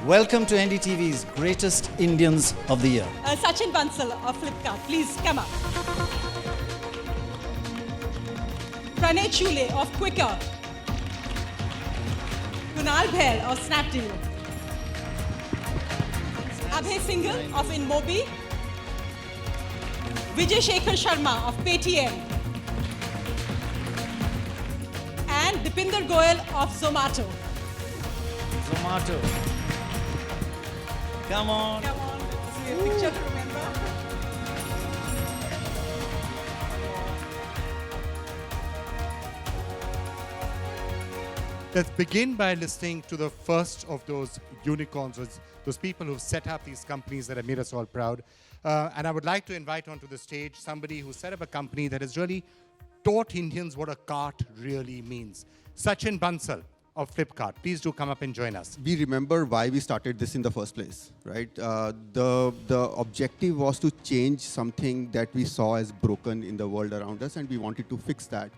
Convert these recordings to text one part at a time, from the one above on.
Welcome to NDTV's Greatest Indians of the Year. Sachin Bansal of Flipkart, please come up. Pranay Chule of Quikr. Kunal Bhel of Snapdeal. Abhay Singhal of InMobi. Vijay Shekhar Sharma of Paytm. And Dipinder Goyal of Zomato. Zomato. Come on. Come on, let's see a picture to remember. Let's begin by listening to the first of those unicorns, those people who've set up these companies that have made us all proud. And I would like to invite onto the stage somebody who set up a company that has really taught Indians what a cart really means. Sachin Bansal of Flipkart. Please do come up and join us. We remember why we started this in the first place, right? The objective was to change something that we saw as broken in the world around us, and we wanted to fix that.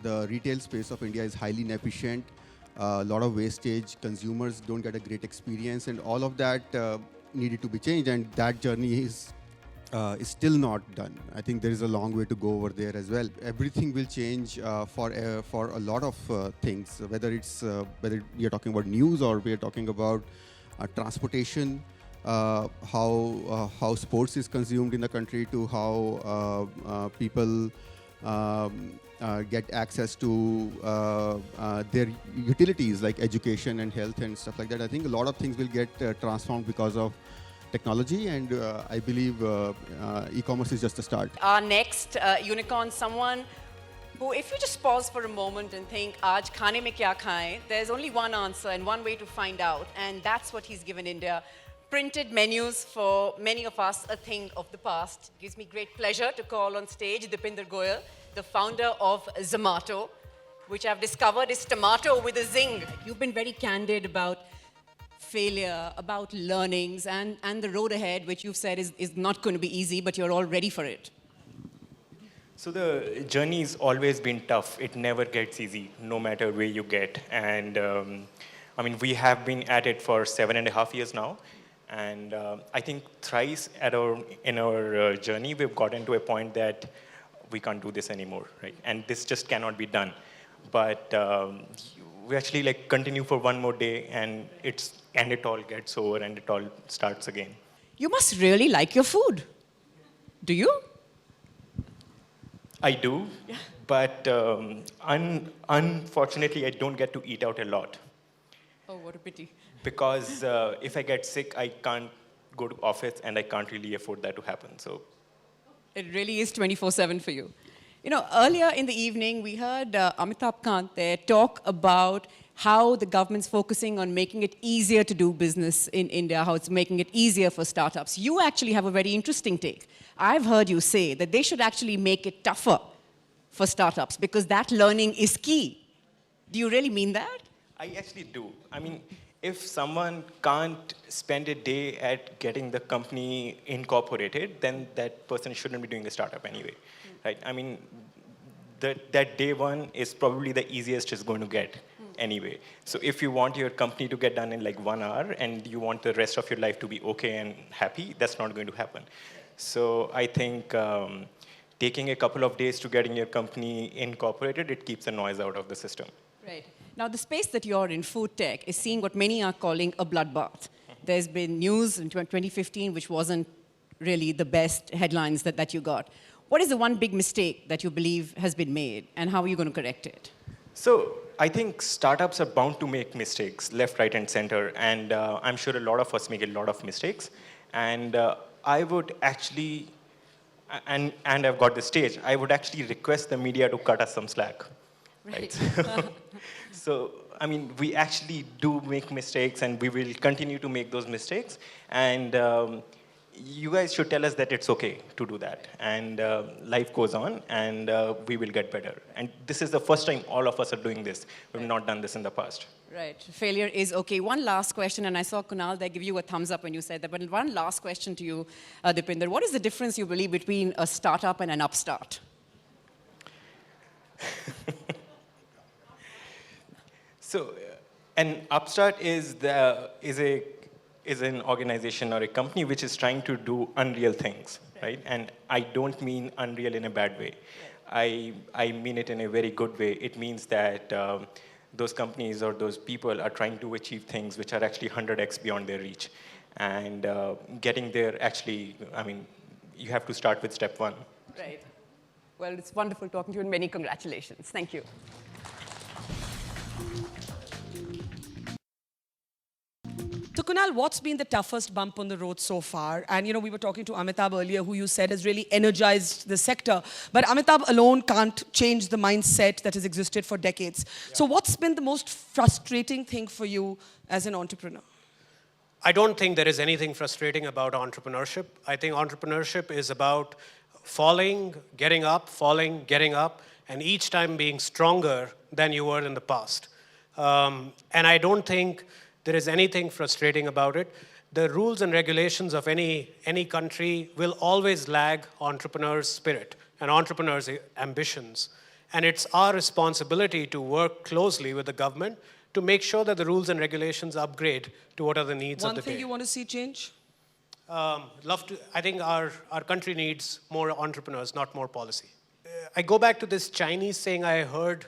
The retail space of India is highly inefficient, a lot of wastage, consumers don't get a great experience, and all of that needed to be changed, and that journey is still not done. I think there is a long way to go over there as well. Everything will change for a lot of things, whether we are talking about news or we are talking about transportation, how sports is consumed in the country, to how people get access to their utilities like education and health and stuff like that. I think a lot of things will get transformed because of technology, and I believe e-commerce is just a start. Our next unicorn, someone who, if you just pause for a moment and think, "Aaj khane mein kya khaye?" there's only one answer and one way to find out, and that's what he's given India. Printed menus for many of us, a thing of the past. It gives me great pleasure to call on stage Dipinder Goyal, the founder of Zomato, which I've discovered is tomato with a zing. You've been very candid about failure, about learnings, and the road ahead, which you've said is not going to be easy, but you're all ready for it. So the journey's always been tough. It never gets easy, no matter where you get. And I mean, we have been at it for 7.5 years now. And I think thrice in our journey, we've gotten to a point that we can't do this anymore, right? And this just cannot be done. But we actually continue for one more day, and it all gets over and it all starts again. You must really like your food. Do you? I do, but unfortunately, I don't get to eat out a lot. Oh, what a pity. Because if I get sick, I can't go to office, and I can't really afford that to happen. So it really is 24/7 for you. You know, earlier in the evening, we heard Amitabh Kant there talk about how the government's focusing on making it easier to do business in India, how it's making it easier for startups. You actually have a very interesting take. I've heard you say that they should actually make it tougher for startups because that learning is key. Do you really mean that? I actually do. I mean, if someone can't spend a day at getting the company incorporated, then that person shouldn't be doing a startup anyway, right? I mean, that day one is probably the easiest it's going to get anyway. So if you want your company to get done in 1 hour and you want the rest of your life to be okay and happy, that's not going to happen. So I think taking a couple of days to getting your company incorporated, it keeps the noise out of the system. Right. Now, the space that you're in, food tech, is seeing what many are calling a bloodbath. There's been news in 2015 which wasn't really the best headlines that you got. What is the one big mistake that you believe has been made, and how are you going to correct it? So I think startups are bound to make mistakes, left, right, and center. And I'm sure a lot of us make a lot of mistakes. And I would actually, and I've got the stage, I would actually request the media to cut us some slack. Right. So, I mean, we actually do make mistakes, and we will continue to make those mistakes. And you guys should tell us that it's okay to do that. And life goes on, and we will get better. And this is the first time all of us are doing this. We've not done this in the past. Right. Failure is okay. One last question, and I saw Kunal there give you a thumbs up when you said that. But one last question to you, Dipinder. What is the difference, you believe, between a startup and an upstart? So an upstart is a is an organization or a company which is trying to do unreal things, right? And I don't mean unreal in a bad way. I mean it in a very good way. It means that those companies or those people are trying to achieve things which are actually 100x beyond their reach. And getting there actually, I mean, you have to start with step one. Right. Well, it's wonderful talking to you and many congratulations. Thank you. So Kunal, what's been the toughest bump on the road so far? And you know, we were talking to Amitabh earlier, who you said has really energized the sector. But Amitabh alone can't change the mindset that has existed for decades. Yeah. So what's been the most frustrating thing for you as an entrepreneur? I don't think there is anything frustrating about entrepreneurship. I think entrepreneurship is about falling, getting up, and each time being stronger than you were in the past. And I don't think there is anything frustrating about it. The rules and regulations of any country will always lag entrepreneurs' spirit and entrepreneurs' ambitions. And it's our responsibility to work closely with the government to make sure that the rules and regulations upgrade to what are the needs of the day. One thing you want to see change? I think our country needs more entrepreneurs, not more policy. I go back to this Chinese saying I heard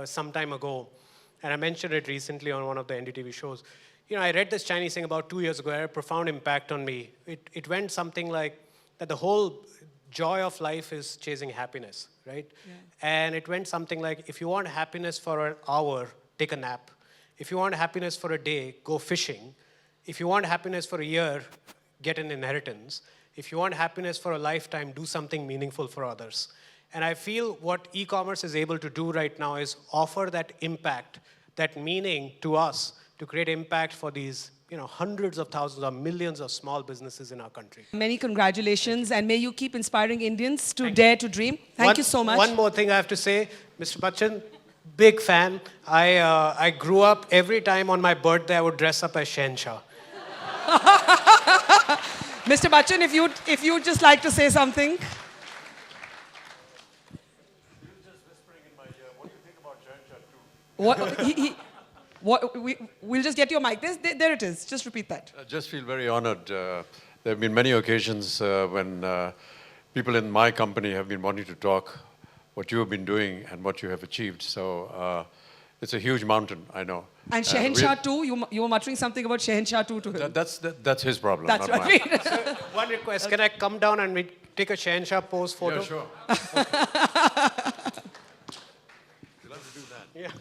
some time ago, and I mentioned it recently on one of the NDTV shows. You know, I read this Chinese saying about 2 years ago. It had a profound impact on me. It went something like that the whole joy of life is chasing happiness, right? Yeah. And it went something like, if you want happiness for an hour, take a nap. If you want happiness for a day, go fishing. If you want happiness for a year, get an inheritance. If you want happiness for a lifetime, do something meaningful for others. And I feel what e-commerce is able to do right now is offer that impact, that meaning to us, to create impact for these hundreds of thousands or millions of small businesses in our country. Many congratulations, and may you keep inspiring Indians to dare to dream. Thank you so much. One more thing I have to say, Mr. Bachchan, big fan. I grew up, every time on my birthday, I would dress up as Shahenshah. Mr. Bachchan, if you'd just like to say something. We'll just get your mic. There it is. Just repeat that. I just feel very honored. There have been many occasions when people in my company have been wanting to talk what you have been doing and what you have achieved. So it's a huge mountain, I know. And Shahenshah too, you were muttering something about Shahenshah too to him. That's his problem, that's not right. mine. So, one request, can I come down and we take a Shahenshah pose photo? Yeah, sure. Yeah.